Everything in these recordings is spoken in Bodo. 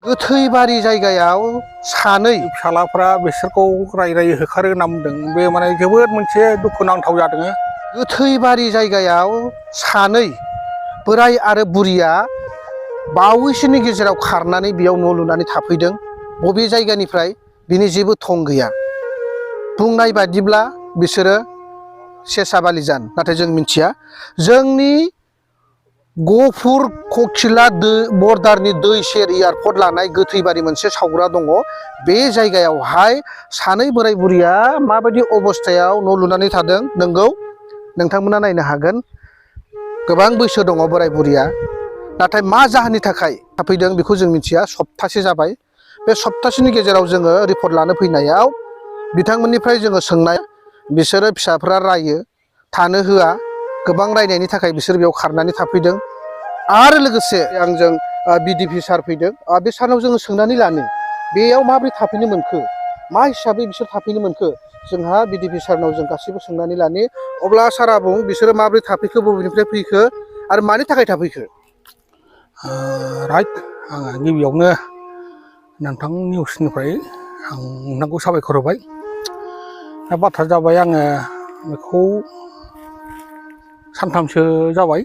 गोथैबारि जायगायाव सानै फिसालाफ्रा बिसोरखौ रायराय होखारो होनना बुंदों। बे माने जोबोद मोनसे दुखुनांथाव जादों। गोथैबारि जायगायाव सानै बोराय आरो बुरिया बावैसोनि गेजेराव खारनानै बेयाव न' लुनानै थाफैदों। बबे जायगानिफ्राय बिनि जेबो थं गैया। बुंनाय बादिब्ला बिसोरो सेसाबालिजान, नाथाय जों मिथिया। जोंनि गहपुर ककिला बर्डारनि दै सेर एयारपर्ट लानाय गोथैबारि मोनसे सावग्रा दङ। बे जायगायावहाय सानै बोराय बुरिया माबायदि अबस्थायाव न' लुनानै थादों, नोंगौ नोंथांमोना नायनो हागोन। गोबां बैसो दङ बोराय बुरिया, नाथाय मा जाहोननि थाखाय थाफैदों बेखौ जों मिथिया। सप्तासे जाबाय। बे सप्तासेनि गेजेराव जोङो रिपर्ट लानो फैनायाव बिथांमोननिफ्राय जोङो सोंनाय, बिसोरो फिसाफ्रा रायो, थानो होआ। गोबां रायनायनि थाखाय बिसोर बेयाव खारनानै थाफैदों। आरो लोगोसे आंजों बिडिपि सार फैदों। बे सारनाव जोङो सोंनानै लानो, बेयाव माबोरै थाफैनो मोनखो, मा हिसाबै बिसोर थाफैनो मोनखो, जोंहा बिडिपि सारनाव जों गासैबो सोंनानै लानि। अब्ला सारा बुं, बिसोरो माबोरै थाफैखो, बबेनिफ्राय फैखो आरो मानि थाखाय थाफैखो? राइट, आङो गिबियावनो नोंथां निउसनिफ्राय आं नोंथांखौ साबायखर होबाय। दा बाथ्रा जाबाय, आङो बेखौ सानथामसो जाबाय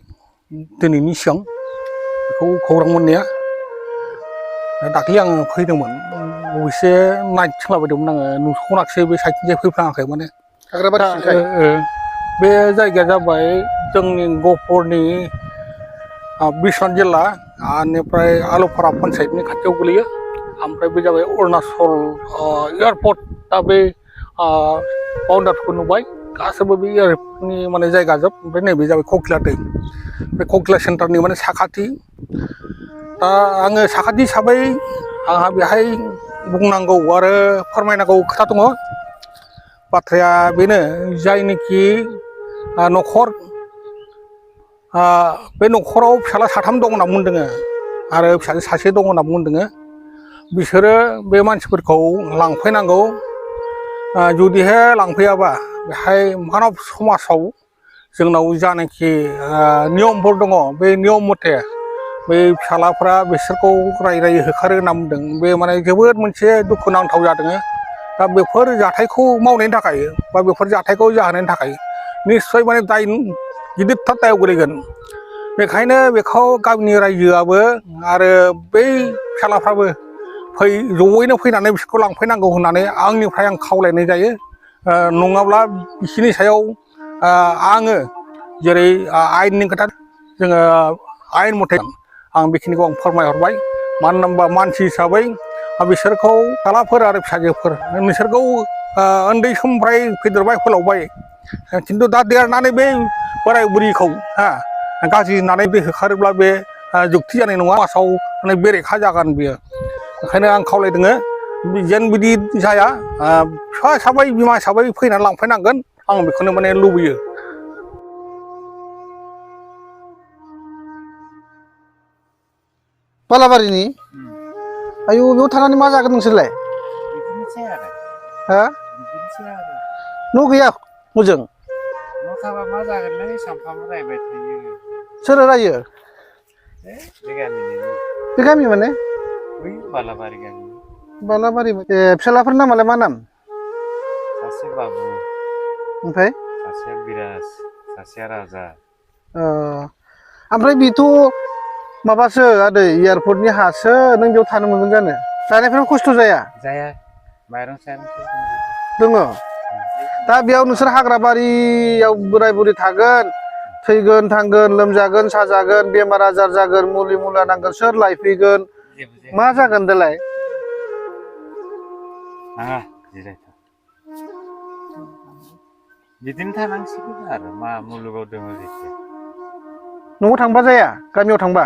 दिनैनि सिगां बेखौ खौरां मोननाया। दाख्लै आङो फैदोंमोन, अबयसे नाइट सोलाबायदोंमोन। आङो नुस'नाखिसै, बे साइडथिंजाय फैफ्लाङाखै माने। बे जायगाया जाबाय जोंनि गहपुरनि बिश्वनाथ जिल्ला, बेनिफ्राय आलुफारा पन्सायतनि खाथियाव गोलैयो। ओमफ्राय बे जाबाय अरुणाचल एयारपर्ट। दा बे बाउन्डारिखौ नुबाय, गासैबो बे एयारपर्टनि माने जायगा जोब। ओमफ्राय नैबे जाबाय ककिला दै, बे ककिला सेन्टारनि माने साखाथि। दा आङो साखाथि हिसाबै आंहा बेहाय बुंनांगौ आरो फोरमायनांगौ खोथा दङ। बाथ्राया बेनो, जायनोखि न'खर, बे न'खराव फिसाला साथाम दं होनना बुंदों आरो फिसाजो सासे दं होनना बुंदों। बिसोरो बे मानसिफोरखौ लांफैनांगौ। जुदिहाय लांफैयाबा बेहाय मानब समाजाव जोंनाव जानाखि नियमफोर दङ, बे नियम मथे बै फिसालाफ्रा बिसोरखौ रायराय होखारो होनना बुंदों। बे माने जोबोद मोनसे दुखुनांथाव जादों। दा बेफोर जाथायखौ मावनायनि थाखाय बा बेफोर जाथायखौ जाहोनायनि थाखाय निस्सय माने दाय, गिदिरथार दायाव गोलैगोन। बेखायनो बेखौ गामिनि रायजोआबो आरो बै फिसालाफ्राबो जयैनो फैनानै बिसोरखौ लांफैनांगौ होननानै आंनिफ्राय आं खावलायनाय जायो। नङाब्ला बिसोरनि सायाव आङो जेरै आयेननि खोथा, जोङो आयेन मथे आं बेखिनिखौ आं फोरमायहरबाय। मानो होनबा मानसि हिसाबै बिसोरखौ, फिसालाफोर आरो फिसाजोफोर, नोंसोरखौ उन्दै समनिफ्राय फेदेरबाय फोलावबाय, खिन्थु दा देरनानै बे बोराय बुरिखौ गाज्रि होननानै बे होखारोब्ला बे जुक्ति जानाय नङा। समाजाव माने बेरेखा जागोन बियो। ओंखायनो आं खावलायदों, जेन बिदि जाया। फिफा हिसाबै, बिमा हिसाबै फैनानै लांफैनांगोन, आं बेखौनो माने लुबैयो। बालाबारिनि आयु, बेयाव थानानै मा जागोन नोंसोरलाय? हा? न' गैया हजों? न' थाबा मा जागोनलै, सानफ्रामबो रायबाय थायो। सोरो रायो? बे गामिनिनो। बे गामि माने? बै बालाबारि गामि। बालाबारि, फिसालाफोरनि नामालाय मा नाम? सासे बाबु, ओमफ्राय सासेया बिराज, सासेया राजा। ओमफ्राय बेथ' माबासो आदै, एयारपर्टनि हासो। नों बेयाव थानो मोनगोन जानो? जानायफ्राव खस्थ' जाया? जाया, माइरं साइरंफोर दङ। दा बेयाव नोंसोर हाग्राबारियाव बोराय बुरि थागोन, थैगोन थांगोन, लोमजागोन साजागोन, बेमार आजार जागोन, मुलि मुला नांगोन, सोर लायफैगोन? मा जागोन देलाय? जिरायथ'। बिदिनो थानांसिगोन आरो मा मुलुगाव दङ जेथिया। न'आव थांबा जाया? गामियाव थांबा?